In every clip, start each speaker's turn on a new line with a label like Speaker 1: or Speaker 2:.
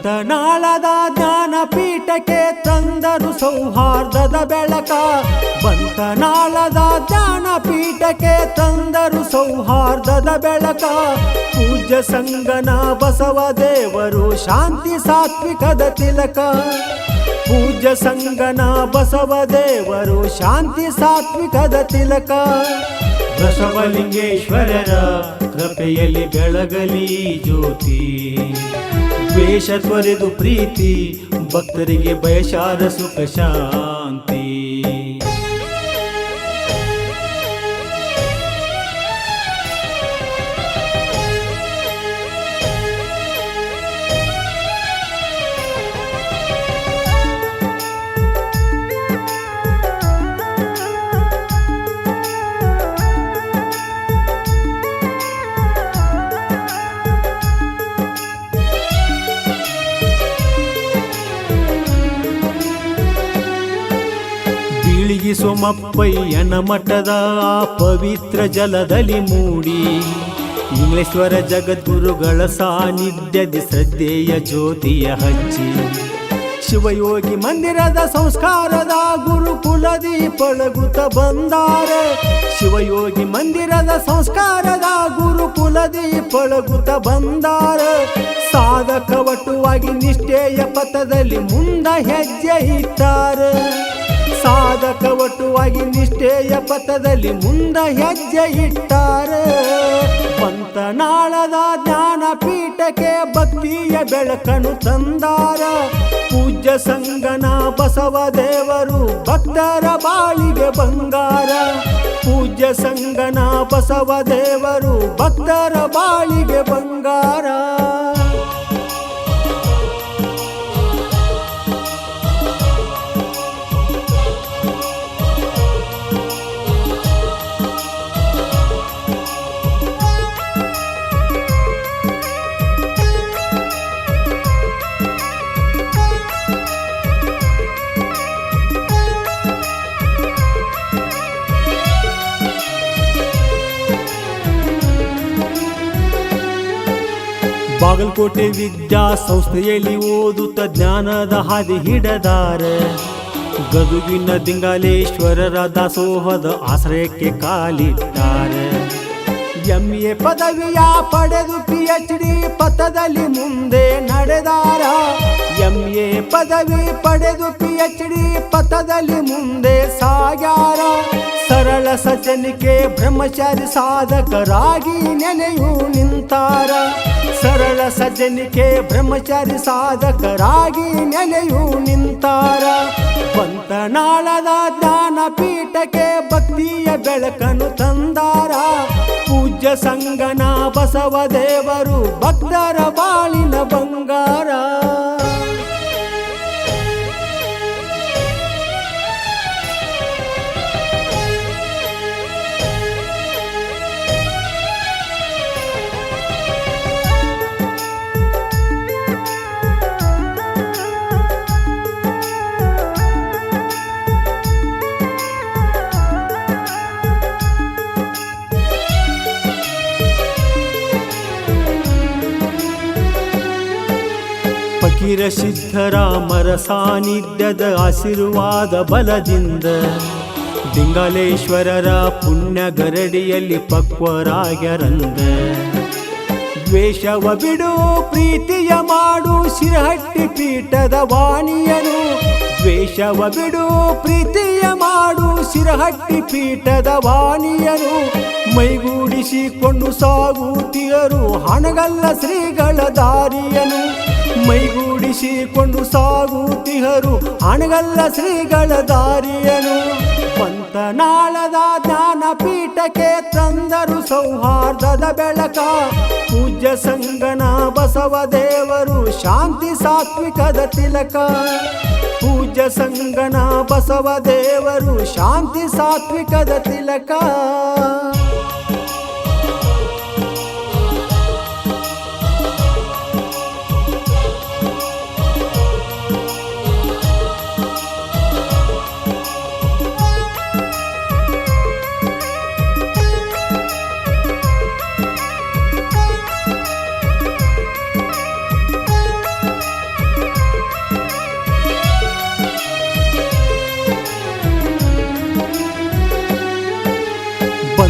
Speaker 1: ಬಂತನಾಳದ ಜ್ಞಾನಪೀಠಕ್ಕೆ ತಂದರು ಸೌಹಾರ್ದದ ಬೆಳಕ. ಬಂತನಾಳದ ಜ್ಞಾನಪೀಠಕ್ಕೆ ತಂದರು ಸೌಹಾರ್ದದ ಬೆಳಕ. ಪೂಜ್ಯ ಸಂಗನ ಬಸವದೇವರು ಶಾಂತಿ ಸಾತ್ವಿಕದ ತಿಲಕ. ಪೂಜ್ಯ ಸಂಗನ ಬಸವದೇವರು ಶಾಂತಿ ಸಾತ್ವಿಕದ ತಿಲಕ. ಬಸವಲಿಂಗೇಶ್ವರರ ಕೃಪೆಯಲ್ಲಿ ಬೆಳಗಲಿ ಜ್ಯೋತಿ. ದ್ವೇಷ ತೊರೆದು ಪ್ರೀತಿ ಭಕ್ತರಿಗೆ ಬಯಸಾದ ಸುಖ ಶಾಂತಿ. ಸೋಮಪ್ಪಯ್ಯನ ಮಠದ ಪವಿತ್ರ ಜಲದಲ್ಲಿ ಮೂಡಿ ಇಂಗ್ಲೇಶ್ವರ ಜಗದ್ಗುರುಗಳ ಸಾನ್ನಿಧ್ಯದಿ ಶ್ರದ್ಧೆಯ ಜ್ಯೋತಿಯ ಹಚ್ಚಿ. ಶಿವಯೋಗಿ ಮಂದಿರದ ಸಂಸ್ಕಾರದ ಗುರುಕುಲದಿ ಪಳಗುತ್ತ ಬಂದಾರ. ಶಿವಯೋಗಿ ಮಂದಿರದ ಸಂಸ್ಕಾರದ ಗುರುಕುಲದಿ ಪಳಗುತ್ತ ಬಂದಾರ. ಸಾಧಕ ವಟುವಾಗಿ ನಿಷ್ಠೆಯ ಪಥದಲ್ಲಿ ಮುಂದ ಹೆಜ್ಜೆ ಇಟ್ಟಾರ. ಸಾಧಕ ವಟುವಾಗಿ ನಿಷ್ಠೆಯ ಪಥದಲ್ಲಿ ಮುಂದ ಹೆಜ್ಜೆ ಇಟ್ಟಾರ. ಬಂತನಾಳದ ಜ್ಞಾನಪೀಠಕ್ಕೆ ಭಕ್ತಿಯ ಬೆಳಕನ್ನು ತಂದಾರ. ಪೂಜ್ಯ ಸಂಗನ ಬಸವದೇವರು ಭಕ್ತರ ಬಾಳಿಗೆ ಬಂಗಾರ. ಪೂಜ್ಯ ಸಂಗನ ಬಸವದೇವರು ಭಕ್ತರ ಬಾಳಿಗೆ ಬಂಗಾರ. ಬಾಗಲಕೋಟೆ ವಿದ್ಯಾ ಸಂಸ್ಥೆಯಲ್ಲಿ ಓದುತ್ತ ಜ್ಞಾನದ ಹಾದಿ ಹಿಡದಾರ. ಗದುಗಿನ ದಿಂಗಾಲೇಶ್ವರರ ದಾಸೋಹದ ಆಶ್ರಯಕ್ಕೆ ಕಾಲಿಟ್ಟಾರೆ. MA ಪದವಿಯ ಪಡೆದು PhD ಪಥದಲ್ಲಿ ಮುಂದೆ ನಡೆದಾರ. MA ಪದವಿ ಪಡೆದು PhD ಪಥದಲ್ಲಿ ಮುಂದೆ ಸಾಗ್ಯಾರ. ಸರಳ ಸಜ್ಜನಿಕೆ ಬ್ರಹ್ಮಚಾರಿ ಸಾಧಕರಾಗಿ ನೆನೆಯು ನಿಂತಾರ. ಸರಳ ಸಜ್ಜನಿಕೆ ಬ್ರಹ್ಮಚಾರಿ ಸಾಧಕರಾಗಿ ನೆನೆಯು ನಿಂತಾರ. ಬಂತನಾಳದ ಜ್ಞಾನಪೀಠಕ್ಕೆ ಭಕ್ತಿಯ ಬೆಳಕನ್ನು ತಂದಾರ. ಪೂಜ್ಯ ಸಂಗನ ಬಸವದೇವರು ಭಕ್ತರ ಬಾಳಿನ ಬಂಗಾರ. ಫಕೀರ ಸಿದ್ಧರಾಮರ ಸಾನ್ನಿಧ್ಯದ ಆಶೀರ್ವಾದ ಬಲದಿಂದ ದಿಂಗಾಲೇಶ್ವರರ ಪುಣ್ಯ ಗರಡಿಯಲ್ಲಿ ಪಕ್ವರಾಗ್ಯರಂದ. ದ್ವೇಷವ ಬಿಡು ಪ್ರೀತಿಯ ಮಾಡು ಶಿರಹಟ್ಟಿ ಪೀಠದ ವಾಣಿಯನು. ದ್ವೇಷವ ಬಿಡು ಪ್ರೀತಿಯ ಮಾಡು ಶಿರಹಟ್ಟಿ ಪೀಠದ ವಾಣಿಯನು. ಮೈಗೂಡಿಸಿಕೊಂಡು ಸಾಗುತ್ತಿಯರು ಹಣಗಲ್ಲ ಶ್ರೀಗಳ ದಾರಿಯನು. ಮೈಗೂಡಿಸಿಕೊಂಡು ಸಾಗುತ್ತಿಹರು ಹಣಗಲ್ಲ ಶ್ರೀಗಳ ದಾರಿಯನು. ಬಂತನಾಳದ ಜ್ಞಾನಪೀಠಕ್ಕೆ ತಂದರು ಸೌಹಾರ್ದದ ಬೆಳಕ. ಪೂಜ್ಯ ಸಂಗನ ಬಸವದೇವರು ಶಾಂತಿ ಸಾತ್ವಿಕದ ತಿಲಕ. ಪೂಜ್ಯ ಸಂಗನ ಬಸವದೇವರು ಶಾಂತಿ ಸಾತ್ವಿಕದ ತಿಲಕ.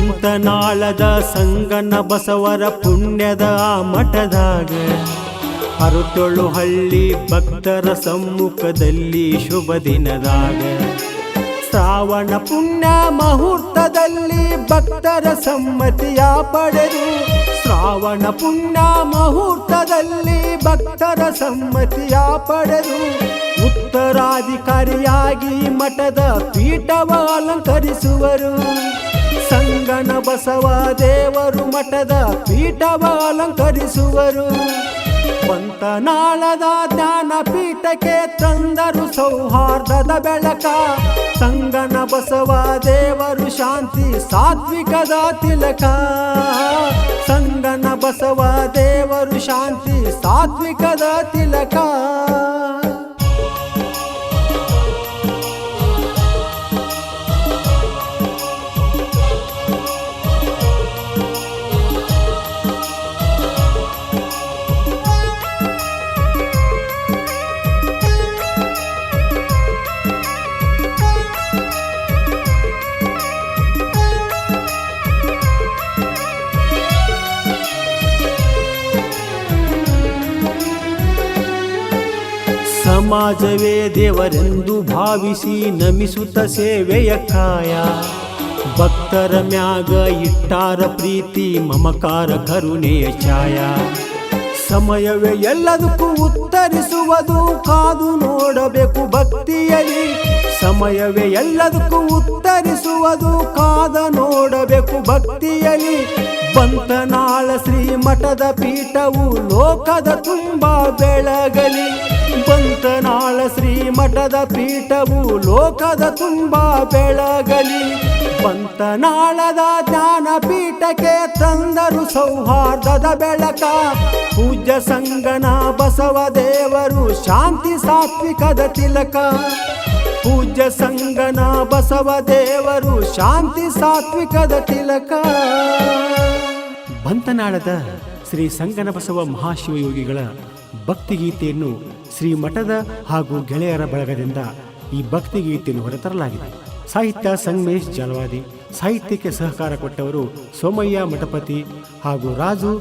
Speaker 1: ಬಂತನಾಳದ ಸಂಗನ ಬಸವರ ಪುಣ್ಯದ ಮಠದಾಗ ಅರುತೊಳು ಹಳ್ಳಿ ಭಕ್ತರ ಸಮ್ಮುಖದಲ್ಲಿ ಶುಭ ದಿನದಾಗ ಶ್ರಾವಣ ಪುಣ್ಯ ಮುಹೂರ್ತದಲ್ಲಿ ಭಕ್ತರ ಸಮ್ಮತಿಯ ಪಡೆದು ಶ್ರಾವಣ ಪುಣ್ಯ ಮುಹೂರ್ತದಲ್ಲಿ ಭಕ್ತರ ಸಮ್ಮತಿಯ ಪಡೆದು ಉತ್ತರಾಧಿಕಾರಿಯಾಗಿ ಮಠದ ಪೀಠವ ಅಲಂಕರಿಸುವರು. ಸಂಗನ ಬಸವ ದೇವರು ಮಠದ ಪೀಠವ ಅಲಂಕರಿಸುವರು. ಬಂತನಾಳದ ಜ್ಞಾನ ಪೀಠಕ್ಕೆ ತಂದರು ಸೌಹಾರ್ದದ ಬೆಳಕ. ಸಂಗನ ಬಸವ ದೇವರು ಶಾಂತಿ ಸಾತ್ವಿಕದ ತಿಲಕ. ಸಂಗನ ಬಸವ ದೇವರು ಶಾಂತಿ ಸಾತ್ವಿಕದ ತಿಲಕ. ಸಮಾಜವೇ ದೇವರೆಂದು ಭಾವಿಸಿ ನಮಿಸುತ್ತ ಸೇವೆಯ ಕಾಯ. ಭಕ್ತರ ಮ್ಯಾಗ ಇಟ್ಟಾರ ಪ್ರೀತಿ ಮಮಕಾರ ಕರುಣೆಯ ಛಾಯ. ಸಮಯವೇ ಎಲ್ಲದಕ್ಕೂ ಉತ್ತರಿಸುವುದು ಕಾದು ನೋಡಬೇಕು ಭಕ್ತಿಯಲ್ಲಿ. ಸಮಯವೇ ಎಲ್ಲದಕ್ಕೂ ಉತ್ತರಿಸುವುದು ಕಾದ ನೋಡಬೇಕು ಭಕ್ತಿಯಲ್ಲಿ. ಬಂತನಾಳ ಶ್ರೀ ಮಠದ ಪೀಠವು ಲೋಕದ ತುಂಬ ಬೆಳಗಲಿ. ಬಂತನಾಳ ಶ್ರೀ ಮಠದ ಪೀಠವು ಲೋಕದ ತುಂಬ ಬೆಳಗಲಿ. ಬಂತನಾಳದ ಜ್ಞಾನ ಪೀಠಕ್ಕೆ ತಂದರು ಸೌಹಾರ್ದದ ಬೆಳಕ. ಪೂಜ್ಯ ಸಂಗನ ಬಸವ ದೇವರು ಶಾಂತಿ ಸಾತ್ವಿಕದ ತಿಲಕ. ಪೂಜ್ಯ ಸಂಗನ ಬಸವ ದೇವರು ಶಾಂತಿ ಸಾತ್ವಿಕದ ತಿಲಕ. ಬಂತನಾಳದ ಶ್ರೀ ಸಂಗನ ಬಸವ ಮಹಾಶಿವಯೋಗಿಗಳ ಭಕ್ತಿಗೀತೆಯನ್ನು ಶ್ರೀ ಮಠದ ಹಾಗೂ ಗೆಳೆಯರ ಬಳಗದಿಂದ ಈ ಭಕ್ತಿಗೀತೆಯನ್ನು ಹೊರತರಲಾಗಿದೆ. ಸಾಹಿತ್ಯ ಸಂಗಮೇಶ್ ಜಾಲವಾದಿ. ಸಾಹಿತ್ಯಕ್ಕೆ ಸಹಕಾರ ಕೊಟ್ಟವರು ಸೋಮಯ್ಯ ಮಠಪತಿ ಹಾಗೂ ರಾಜು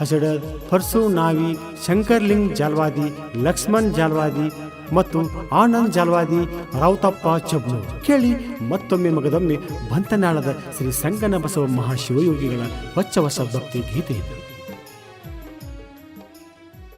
Speaker 1: ಹಸಡರ್, ಪರ್ಸು ನಾವಿ, ಶಂಕರ್ಲಿಂಗ್ ಜಾಲವಾದಿ, ಲಕ್ಷ್ಮಣ್ ಜಾಲವಾದಿ ಮತ್ತು ಆನಂದ್ ಜಾಲವಾದಿ, ರಾವುತಪ್ಪ ಚಬ್ನು. ಕೇಳಿ ಮತ್ತೊಮ್ಮೆ ಮಗದೊಮ್ಮೆ ಬಂತನಾಳದ ಶ್ರೀ ಸಂಗನ ಬಸವ ಮಹಾಶಿವಯೋಗಿಗಳ ಹೊಚ್ಚ ಹೊಸ ಭಕ್ತಿ ಗೀತೆ.